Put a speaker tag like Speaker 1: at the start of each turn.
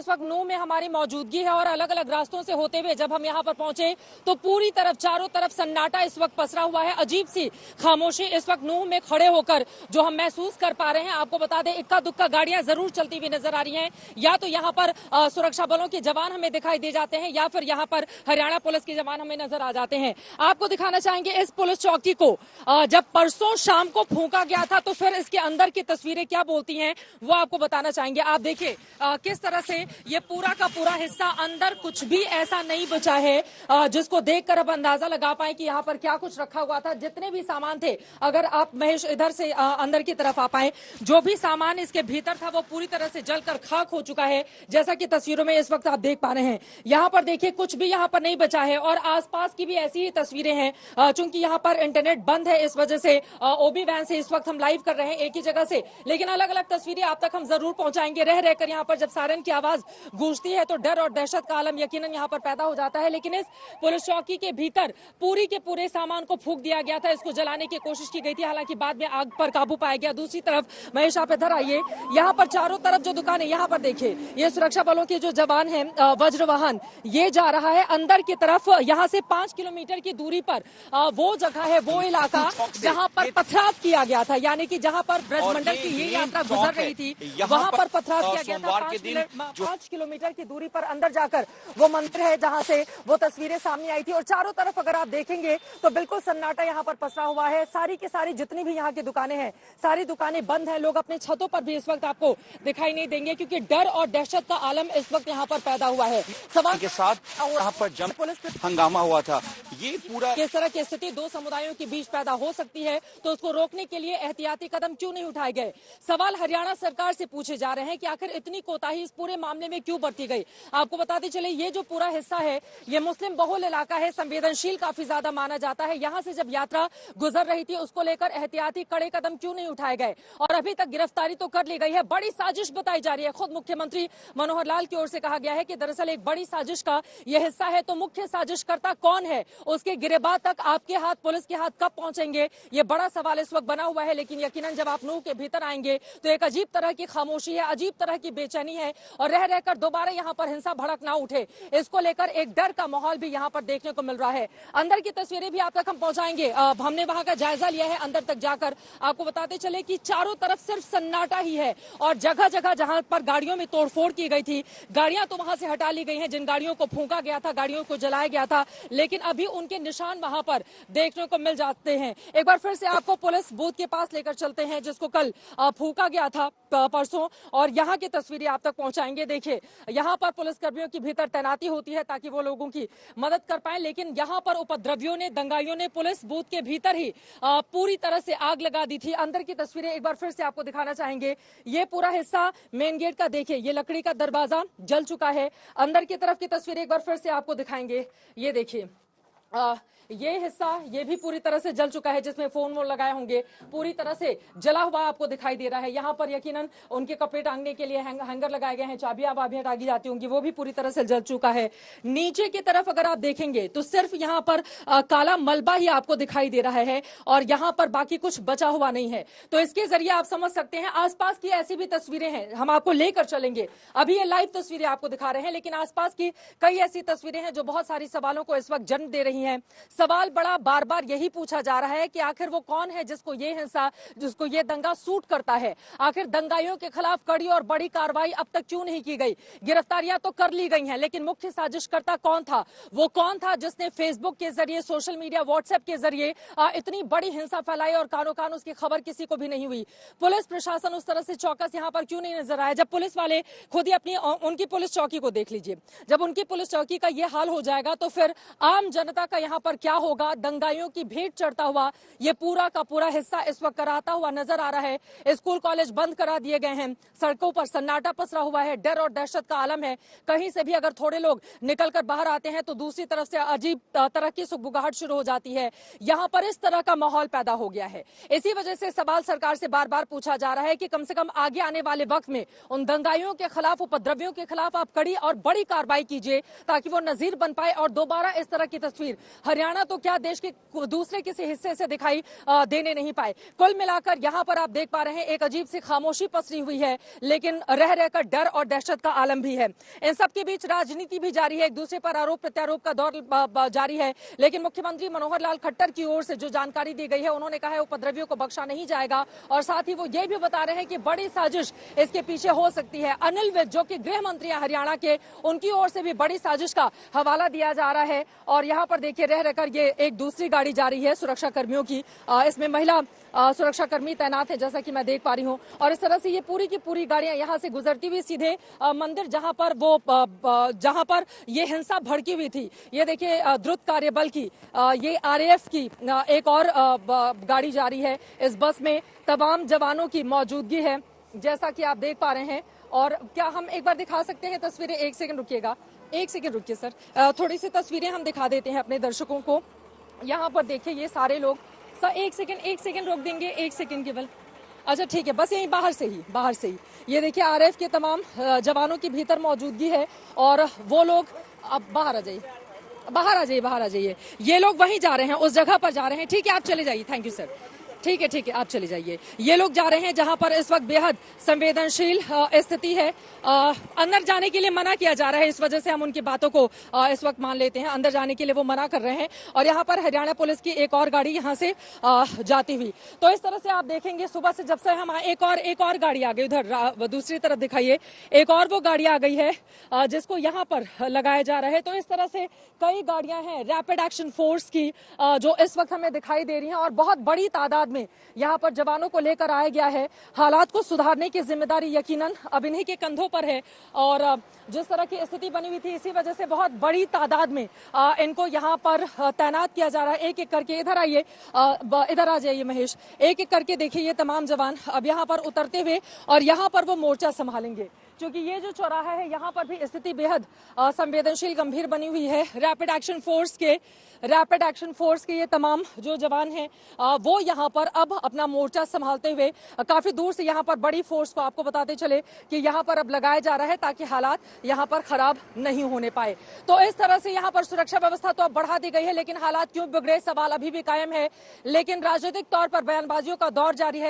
Speaker 1: इस वक्त नूह में हमारी मौजूदगी है और अलग अलग रास्तों से होते हुए जब हम यहाँ पर पहुंचे तो पूरी तरफ चारों तरफ सन्नाटा इस वक्त पसरा हुआ है। अजीब सी खामोशी इस वक्त नूह में खड़े होकर जो हम महसूस कर पा रहे हैं। आपको बता दें, इक्का दुक्का गाड़ियां जरूर चलती हुई नजर आ रही हैं। या तो यहाँ पर सुरक्षा बलों के जवान हमें दिखाई दे जाते हैं या फिर यहाँ पर हरियाणा पुलिस के जवान हमें नजर आ जाते हैं। आपको दिखाना चाहेंगे इस पुलिस चौकी को जब परसों शाम को फूंका गया था तो फिर इसके अंदर की तस्वीरें क्या बोलती हैं वो आपको बताना चाहेंगे। आप देखिए किस तरह से ये पूरा का पूरा हिस्सा, अंदर कुछ भी ऐसा नहीं बचा है जिसको देखकर अब अंदाजा लगा पाए कि यहाँ पर क्या कुछ रखा हुआ था। जितने भी सामान थे, अगर आप महेश इधर से अंदर की तरफ आ पाए, जो भी सामान इसके भीतर था वो पूरी तरह से जलकर खाक हो चुका है, जैसा कि तस्वीरों में इस वक्त आप देख पा रहे हैं। यहाँ पर देखिए कुछ भी यहाँ पर नहीं बचा है और आसपास की भी ऐसी ही तस्वीरें हैं। चूंकि यहाँ पर इंटरनेट बंद है, इस वजह से ओबी वैन से इस वक्त हम लाइव कर रहे हैं एक ही जगह से, लेकिन अलग अलग तस्वीरें आप तक हम जरूर पहुंचाएंगे। रह रहकर यहाँ पर जब सायरन की आवाज गूंजती है तो डर और दहशत का आलम यकीनन यहाँ पर पैदा हो जाता है। लेकिन इस पुलिस चौकी के भीतर पूरी के पूरे सामान को फूंक दिया गया था, इसको जलाने की कोशिश की गई थी, हालांकि बाद में आग पर काबू पाया गया। दूसरी तरफ महेश आप इधर आइए, यहाँ पर चारों तरफ जो दुकानें, यहाँ पर देखिए ये सुरक्षा बलों के जो जवान हैं, वज्र वाहन ये जा रहा है अंदर की तरफ। यहाँ से 5 किलोमीटर की दूरी पर वो जगह है, वो इलाका जहाँ पर पथराव किया गया था, यानी कि जहाँ पर ब्रजमंडल की ये यात्रा गुजर रही थी वहाँ पर पथराव किया गया था। 5 किलोमीटर की दूरी पर अंदर जाकर वो मंदिर है जहाँ से वो तस्वीरें सामने आई थी। और चारों तरफ अगर आप देखेंगे तो बिल्कुल सन्नाटा यहाँ पर पसरा हुआ है। सारी की सारी जितनी भी यहाँ की दुकानें हैं, सारी दुकानें बंद हैं। लोग अपने छतों पर भी इस वक्त आपको दिखाई नहीं देंगे क्योंकि डर और दहशत का आलम इस वक्त यहाँ पर पैदा हुआ है। सवाल
Speaker 2: के साथ यहाँ पर जम पुलिस हंगामा हुआ था। ये पूरा
Speaker 1: किस तरह की स्थिति दो समुदायों के बीच पैदा हो सकती है, तो उसको रोकने के लिए एहतियाती कदम क्यों नहीं उठाए गए? सवाल हरियाणा सरकार से पूछे जा रहे हैं कि आखिर इतनी कोताही इस पूरे मामले में क्यों बरती गई। आपको बताते चले ये जो पूरा हिस्सा है ये मुस्लिम बहुल इलाका है, संवेदनशील काफी ज्यादा माना जाता है। यहाँ से जब यात्रा गुजर रही थी उसको लेकर एहतियाती कड़े कदम क्यों नहीं उठाए गए? और अभी तक गिरफ्तारी तो कर ली गई है, बड़ी साजिश बताई जा रही है। खुद मुख्यमंत्री मनोहर लाल की ओर से कहा गया है कि दरअसल एक बड़ी साजिश का यह हिस्सा है। तो मुख्य साजिशकर्ता कौन है, उसके गिरेबान तक आपके हाथ, पुलिस के हाथ कब पहुंचेंगे, ये बड़ा सवाल इस वक्त बना हुआ है। लेकिन यकीनन जब आप नूह के भीतर आएंगे तो एक अजीब तरह की खामोशी है, अजीब तरह की बेचैनी है और रह रहकर दोबारा यहाँ पर हिंसा भड़क ना उठे, इसको लेकर एक डर का माहौल भी यहाँ पर देखने को मिल रहा है। अंदर की तस्वीरें भी आप तक हम पहुंचाएंगे। हमने वहां का जायजा लिया है अंदर तक जाकर। आपको बताते चले कि चारों तरफ सिर्फ सन्नाटा ही है और जगह जगह जहां पर गाड़ियों में तोड़फोड़ की गई थी, गाड़ियां तो वहां से हटा ली गई हैं, जिन गाड़ियों को फूंका गया था, गाड़ियों को जलाया गया था, लेकिन अभी उनके निशान वहां पर देखने को मिल जाते हैं। एक बार फिर से आपको पुलिस बूथ के पास लेकर चलते हैं जिसको कल फूंका गया था परसों, और यहाँ की तस्वीरें आप तक पहुंचाएंगे। देखिए यहाँ पर पुलिस कर्मियों की भीतर तैनाती होती है ताकि वो लोगों की मदद कर पाए, लेकिन यहाँ पर उपद्रवियों ने, दंगाइयों ने पुलिस बूथ के भीतर ही पूरी तरह से आग लगा दी थी। अंदर की तस्वीरें एक बार फिर से आपको दिखाना चाहेंगे। ये पूरा हिस्सा मेन गेट का देखिए, ये लकड़ी का दरवाजा जल चुका है। अंदर की तरफ की तस्वीरें एक बार फिर से आपको दिखाएंगे। ये देखिए ये हिस्सा ये भी पूरी तरह से जल चुका है, जिसमें फोन वोन लगाए होंगे, पूरी तरह से जला हुआ आपको दिखाई दे रहा है। यहाँ पर यकीनन उनके कपड़े टांगने के लिए हैंगर लगाए गए हैं, चाबियां वाबियां टांगी जाती होंगी, वो भी पूरी तरह से जल चुका है। नीचे की तरफ अगर आप देखेंगे तो सिर्फ यहाँ पर काला मलबा ही आपको दिखाई दे रहा है और यहाँ पर बाकी कुछ बचा हुआ नहीं है। तो इसके जरिए आप समझ सकते हैं आसपास की ऐसी भी तस्वीरें हैं, हम आपको लेकर चलेंगे। अभी ये लाइव तस्वीरें आपको दिखा रहे हैं, लेकिन आसपास की कई ऐसी तस्वीरें हैं जो बहुत सारी सवालों को इस वक्त जन्म दे रही हैं। सवाल बड़ा बार बार यही पूछा जा रहा है कि आखिर वो कौन है जिसको ये हिंसा, जिसको ये दंगा सूट करता है। आखिर दंगाइयों के खिलाफ कड़ी और बड़ी कार्रवाई अब तक क्यों नहीं की गई? गिरफ्तारियां तो कर ली गई हैं, लेकिन मुख्य साजिशकर्ता कौन था? वो कौन था जिसने फेसबुक के जरिए, सोशल मीडिया, व्हाट्सएप के जरिए इतनी बड़ी हिंसा फैलाई और कानो कान उसकी खबर किसी को भी नहीं हुई? पुलिस प्रशासन उस तरह से चौकस यहाँ पर क्यों नहीं नजर आया? जब पुलिस वाले खुद ही अपनी उनकी पुलिस चौकी को देख लीजिए, जब उनकी पुलिस चौकी का ये हाल हो जाएगा तो फिर आम जनता का यहाँ पर क्या होगा? दंगाइयों की भेंट चढ़ता हुआ ये पूरा का पूरा हिस्सा इस वक्त कराता हुआ नजर आ रहा है। स्कूल कॉलेज बंद करा दिए गए हैं, सड़कों पर सन्नाटा पसरा हुआ है, डर और दहशत का आलम है। कहीं से भी अगर थोड़े लोग निकलकर बाहर आते हैं तो दूसरी तरफ से अजीब तरह की सुगबुगाहट शुरू हो जाती है। यहाँ पर इस तरह का माहौल पैदा हो गया है। इसी वजह से सवाल सरकार से बार बार पूछा जा रहा है कि कम से कम आगे आने वाले वक्त में उन दंगाइयों के खिलाफ, उपद्रवियों के खिलाफ आप कड़ी और बड़ी कार्रवाई कीजिए ताकि वो नजीर बन पाए और दोबारा इस तरह की तस्वीर तस्वीर हरियाणा तो क्या देश के दूसरे किसी हिस्से से दिखाई देने नहीं पाए। कुल मिलाकर यहाँ पर आप देख पा रहे हैं एक अजीब सी खामोशी पसरी हुई है, लेकिन रह रहकर डर और दहशत का आलम भी है। इन सबके बीच राजनीति भी जारी है, एक दूसरे पर आरोप प्रत्यारोप का दौर जारी है। लेकिन मुख्यमंत्री मनोहर लाल खट्टर की ओर से जो जानकारी दी गई है, उन्होंने कहा है उपद्रवियों को बख्शा नहीं जाएगा और साथ ही वो ये भी बता रहे हैं कि बड़ी साजिश इसके पीछे हो सकती है। अनिल विज जो कि गृह मंत्री है हरियाणा के, उनकी ओर से भी बड़ी साजिश का हवाला दिया जा रहा है। और यहाँ पर देखिए रह रहकर ये एक दूसरी गाड़ी जा रही है सुरक्षा कर्मियों की, इसमें महिला सुरक्षा कर्मी तैनात है जैसा कि मैं देख पा रही हूँ। और इस तरह से ये पूरी की पूरी गाड़ियां यहाँ से गुजरती हुई सीधे मंदिर जहाँ पर ये हिंसा भड़की हुई थी। ये देखिए द्रुत कार्यबल की ये RAF की एक और गाड़ी जा रही है। इस बस में तमाम जवानों की मौजूदगी है जैसा कि आप देख पा रहे हैं। और क्या हम एक बार दिखा सकते हैं तस्वीरें? एक सेकंड रुकिएगा, एक सेकंड रुकिए सर, थोड़ी सी तस्वीरें हम दिखा देते हैं अपने दर्शकों को। यहाँ पर देखिए ये सारे लोग सर, एक सेकंड रोक देंगे, एक सेकंड केवल। अच्छा ठीक है, बस यहीं बाहर से ही ये देखिए RAF के तमाम जवानों की भीतर मौजूदगी है और वो लोग अब बाहर आ जाइए। ये लोग वहीं जा रहे हैं, उस जगह पर जा रहे हैं। ठीक है, आप चले जाइए। Thank you sir. ठीक है, आप चले जाइए। ये लोग जा रहे हैं जहां पर इस वक्त बेहद संवेदनशील स्थिति है। अंदर जाने के लिए मना किया जा रहा है, इस वजह से हम उनकी बातों को इस वक्त मान लेते हैं। अंदर जाने के लिए वो मना कर रहे हैं और यहाँ पर हरियाणा पुलिस की एक और गाड़ी यहाँ से जाती हुई। तो इस तरह से आप देखेंगे सुबह से जब से हम एक और गाड़ी आ गई, उधर दूसरी तरफ दिखाइए, एक और वो गाड़ी आ गई है जिसको यहाँ पर लगाया जा रहा है। तो इस तरह से कई गाड़ियां हैं रैपिड एक्शन फोर्स की जो इस वक्त हमें दिखाई दे रही हैं और बहुत बड़ी तादाद में यहाँ पर जवानों को लेकर आया गया है। हालात को सुधारने की जिम्मेदारी यकीनन अब इन्हीं के कंधों पर है और जिस तरह की स्थिति बनी हुई थी इसी वजह से बहुत बड़ी तादाद में इनको यहाँ पर तैनात किया जा रहा है। एक एक करके इधर आइए, इधर आ जाइए महेश। एक एक करके देखिए ये तमाम जवान अब यहाँ पर उतरते हुए और यहाँ पर वो मोर्चा संभालेंगे, क्योंकि ये जो चौराहा है यहाँ पर भी स्थिति बेहद संवेदनशील गंभीर बनी हुई है। रैपिड एक्शन फोर्स के ये तमाम जो जवान हैं वो यहाँ पर अब अपना मोर्चा संभालते हुए काफी दूर से यहाँ पर बड़ी फोर्स को आपको बताते चले कि यहाँ पर अब लगाया जा रहा है ताकि हालात यहाँ पर खराब नहीं होने पाए। तो इस तरह से यहाँ पर सुरक्षा व्यवस्था तो अब बढ़ा दी गई है, लेकिन हालात क्यों बिगड़े सवाल अभी भी कायम है। लेकिन राजनीतिक तौर पर बयानबाजियों का दौर जारी है।